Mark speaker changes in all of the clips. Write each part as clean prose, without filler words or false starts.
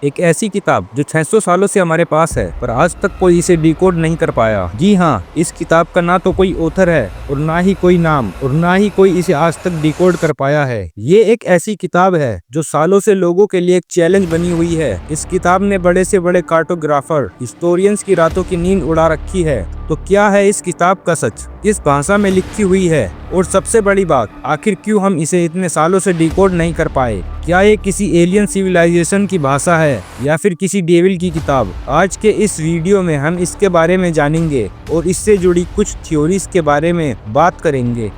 Speaker 1: एक ऐसी किताब जो 600 सालों से हमारे पास है पर आज तक कोई इसे डिकोड नहीं कर पाया। जी हाँ, इस किताब का ना तो कोई ऑथर है और ना ही कोई नाम और ना ही कोई इसे आज तक डिकोड कर पाया है। ये एक ऐसी किताब है जो सालों से लोगों के लिए एक चैलेंज बनी हुई है। इस किताब ने बड़े से बड़े कार्टोग्राफर, हिस्टोरियंस की रातों की नींद उड़ा रखी है। तो क्या है इस किताब का सच, किस भाषा में लिखी हुई है, और सबसे बड़ी बात, आखिर क्यों हम इसे इतने सालों से डिकोड नहीं कर पाए? क्या ये किसी एलियन सिविलाइजेशन की भाषा है या फिर किसी डेविल की किताब? आज के इस वीडियो में हम इसके बारे में जानेंगे और इससे जुड़ी कुछ थ्योरीज के बारे में बात करेंगे।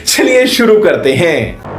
Speaker 2: चलिए शुरू करते हैं।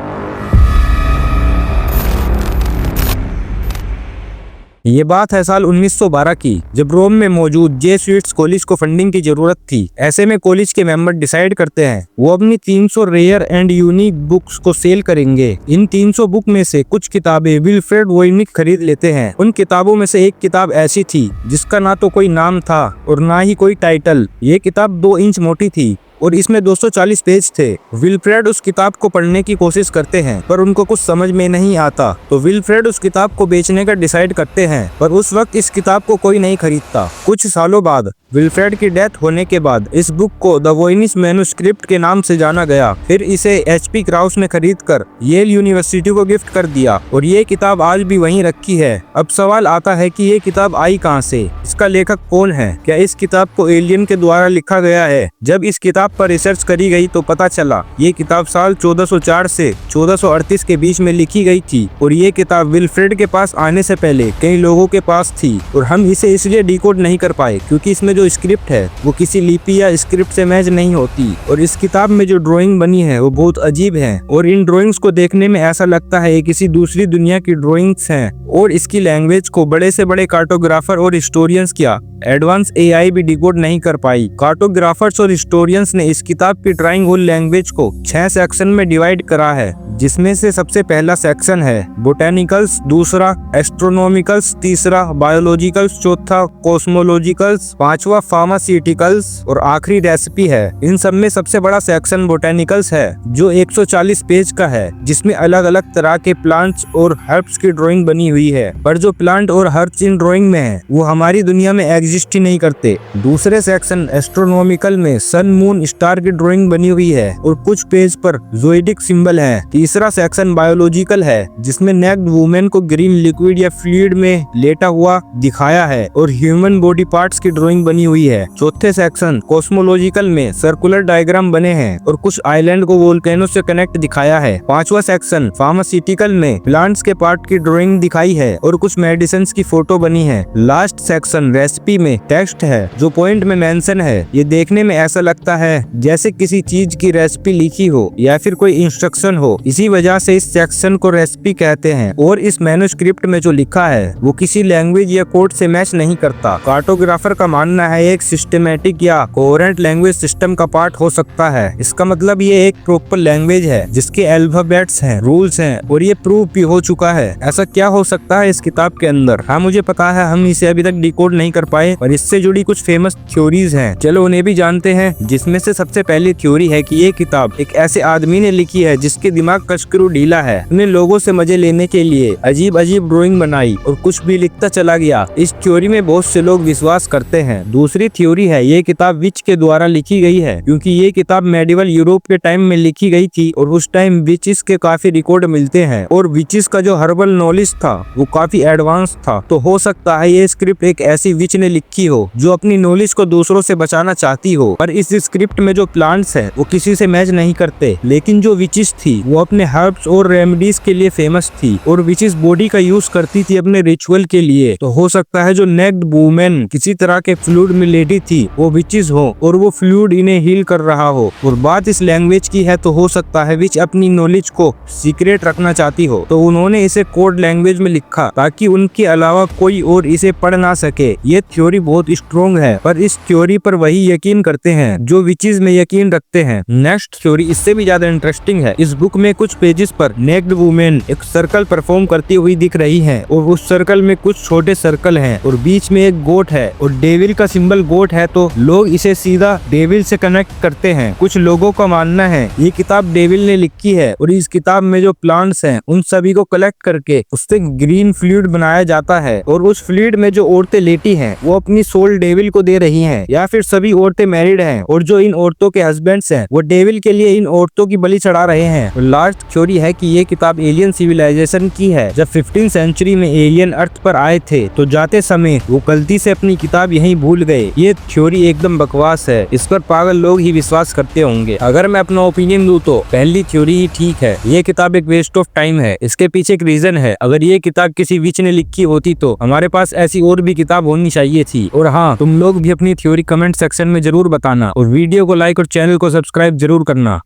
Speaker 1: ये बात है साल 1912 की, जब रोम में मौजूद जेसुइट्स कॉलेज को फंडिंग की जरूरत थी। ऐसे में कॉलेज के मेंबर डिसाइड करते हैं वो अपनी 300 रेयर एंड यूनिक बुक्स को सेल करेंगे। इन 300 बुक में से कुछ किताबें विल्फ्रेड वोयनिक खरीद लेते हैं। उन किताबों में से एक किताब ऐसी थी जिसका ना तो कोई नाम था और ना ही कोई टाइटल। ये किताब 2 इंच मोटी थी और इसमें 240 पेज थे। विल्फ्रेड उस किताब को पढ़ने की कोशिश करते हैं पर उनको कुछ समझ में नहीं आता, तो विल्फ्रेड उस किताब को बेचने का डिसाइड करते हैं, पर उस वक्त इस किताब को कोई नहीं खरीदता। कुछ सालों बाद विल्फ्रेड की डेथ होने के बाद इस बुक को द वोयनिस मैन्युस्क्रिप्ट के नाम से जाना गया। फिर इसे HP क्राउस ने खरीदकर येल यूनिवर्सिटी को गिफ्ट कर दिया और ये किताब आज भी वहीं रखी है। अब सवाल आता है कि ये किताब आई कहां से, इसका लेखक कौन है, क्या इस किताब को एलियन के द्वारा लिखा गया है? जब इस किताब पर रिसर्च करी गई तो पता चला ये किताब साल 1404 से 1438 के बीच में लिखी गई थी और ये किताब विल्फ्रेड के पास आने से पहले कई लोगों के पास थी और हम इसे इसलिए डिकोड नहीं कर पाए क्योंकि इसमें जो स्क्रिप्ट है वो किसी लिपि या स्क्रिप्ट से मैच नहीं होती। और इस किताब में जो ड्राइंग बनी है वो बहुत अजीब है और इन ड्राइंग्स को देखने में ऐसा लगता है किसी दूसरी दुनिया की ड्राइंग्स हैं। और इसकी लैंग्वेज को बड़े से बड़े कार्टोग्राफर और हिस्टोरियंस क्या एडवांस AI भी डिकोड नहीं कर पाई। कार्टोग्राफर्स और हिस्टोरियंस ने इस किताब की ड्राइंग और लैंग्वेज को 6 सेक्शन में डिवाइड करा है, जिसमें से सबसे पहला सेक्शन है बोटेनिकल्स, दूसरा एस्ट्रोनॉमिकल्स, तीसरा बायोलॉजिकल्स, चौथा कॉस्मोलॉजिकल्स, पांचवा फार्मास्यूटिकल्स और आखिरी रेसिपी है। इन सब में सबसे बड़ा सेक्शन बोटेनिकल्स है जो 140 पेज का है, जिसमें अलग अलग तरह के प्लांट्स और हर्ब्स की ड्राइंग बनी हुई है। पर जो प्लांट और हर्ब्स इन ड्राइंग में है वो हमारी दुनिया में एग्जिस्ट ही नहीं करते। दूसरे सेक्शन एस्ट्रोनॉमिकल में सन, मून, स्टार की ड्राइंग बनी हुई है और कुछ पेज पर ज़ोइडिक सिंबल है। तीसरा सेक्शन बायोलॉजिकल है जिसमें नेक्ड वुमेन को ग्रीन लिक्विड या फ्लूइड में लेटा हुआ दिखाया है और ह्यूमन बॉडी पार्ट्स की ड्राइंग बनी हुई है। चौथे सेक्शन कॉस्मोलॉजिकल में सर्कुलर डायग्राम बने हैं और कुछ आइलैंड को वोल्केनो से कनेक्ट दिखाया है। पांचवा सेक्शन फार्मास्यूटिकल में प्लांट्स के पार्ट की ड्राइंग दिखाई है और कुछ मेडिसिन की फोटो बनी है। लास्ट सेक्शन रेसिपी में टेक्स्ट है जो पॉइंट में मेंशन है। ये देखने में ऐसा लगता है जैसे किसी चीज की रेसिपी लिखी हो या फिर कोई इंस्ट्रक्शन हो, इसी वजह से इस सेक्शन को रेसिपी कहते हैं। और इस मैन्युस्क्रिप्ट में जो लिखा है वो किसी लैंग्वेज या कोड से मैच नहीं करता। कार्टोग्राफर का मानना है एक सिस्टमैटिक या कोहेरेंट लैंग्वेज सिस्टम का पार्ट हो सकता है। इसका मतलब ये एक प्रॉपर लैंग्वेज है जिसके अल्फाबेट्स हैं, रूल्स हैं और ये प्रूव भी हो चुका है। ऐसा क्या हो सकता है इस किताब के अंदर? हाँ, मुझे पता है हम इसे अभी तक डिकोड नहीं कर पाए, पर इससे जुड़ी कुछ फेमस थ्योरीज हैं। चलो उन्हें भी जानते हैं, जिसमें से सबसे पहली थ्योरी है कि ये किताब एक ऐसे आदमी ने लिखी है जिसके दिमाग का स्क्रू ढीला है। उन्हें लोगों से मजे लेने के लिए अजीब अजीब ड्राइंग बनाई और कुछ भी लिखता चला गया। इस थ्योरी में बहुत से लोग विश्वास करते हैं। दूसरी थ्योरी है ये किताब विच के द्वारा लिखी गई है, क्योंकि ये किताब मेडिवल यूरोप के टाइम में लिखी गई थी और उस टाइम विचेस के काफी रिकॉर्ड मिलते हैं और विचेस का जो हर्बल नॉलेज था वो काफी एडवांस था। तो हो सकता है ये स्क्रिप्ट एक ऐसी विच ने लिखी हो जो अपनी नॉलेज को दूसरों से बचाना चाहती हो। पर इस स्क्रिप्ट में जो प्लांट्स है वो किसी से मैच नहीं करते, लेकिन जो विचेस थी वो अपने हर्ब्स और रेमेडीज के लिए फेमस थी और विचेस बॉडी का यूज करती थी अपने रिचुअल के लिए। तो हो सकता है जो नेक्ड वुमेन किसी तरह के फ्लूइड में लेटी थी वो विचेस हो और वो फ्लूइड इन्हें हील कर रहा हो। और बात इस लैंग्वेज की है तो हो सकता है विच अपनी नॉलेज को सीक्रेट रखना चाहती हो, तो उन्होंने इसे कोड लैंग्वेज में लिखा ताकि उनके अलावा कोई और इसे पढ़ ना सके। ये थ्योरी बहुत स्ट्रॉन्ग है, पर इस थ्योरी पर वही यकीन करते हैं जो विचेस चीज में यकीन रखते हैं। नेक्स्ट थ्योरी इससे भी ज्यादा इंटरेस्टिंग है। इस बुक में कुछ पेजेस पर नेक्ड वुमेन एक सर्कल परफॉर्म करती हुई दिख रही है और उस सर्कल में कुछ छोटे सर्कल हैं और बीच में एक गोट है और डेविल का सिंबल गोट है, तो लोग इसे सीधा डेविल से कनेक्ट करते हैं। कुछ लोगों का मानना है ये किताब डेविल ने लिखी है और इस किताब में जो प्लांट्स हैं उन सभी को कलेक्ट करके उससे ग्रीन फ्लूइड बनाया जाता है और उस फ्लूइड में जो औरतें लेटी हैं वो अपनी सोल डेविल को दे रही हैं, या फिर सभी औरतें मैरिड हैं और जो इन औरतों के हस्बैंड्स हैं वो डेविल के लिए इन औरतों की बलि चढ़ा रहे हैं। और लास्ट थ्योरी है कि ये किताब एलियन सिविलाइजेशन की है। जब 15th सेंचुरी में एलियन अर्थ पर आए थे तो जाते समय वो गलती से अपनी किताब यहीं भूल गए। ये थ्योरी एकदम बकवास है, इस पर पागल लोग ही विश्वास करते होंगे। अगर मैं अपना ओपिनियन दूं तो पहली थ्योरी ही ठीक है, ये किताब एक वेस्ट ऑफ टाइम है। इसके पीछे एक रीजन है, अगर ये किताब किसी विच ने लिखी होती तो हमारे पास ऐसी और भी किताब होनी चाहिए थी। और हाँ, तुम लोग भी अपनी थ्योरी कमेंट सेक्शन में जरूर बताना और वीडियो को लाइक और चैनल को सब्सक्राइब जरूर करना।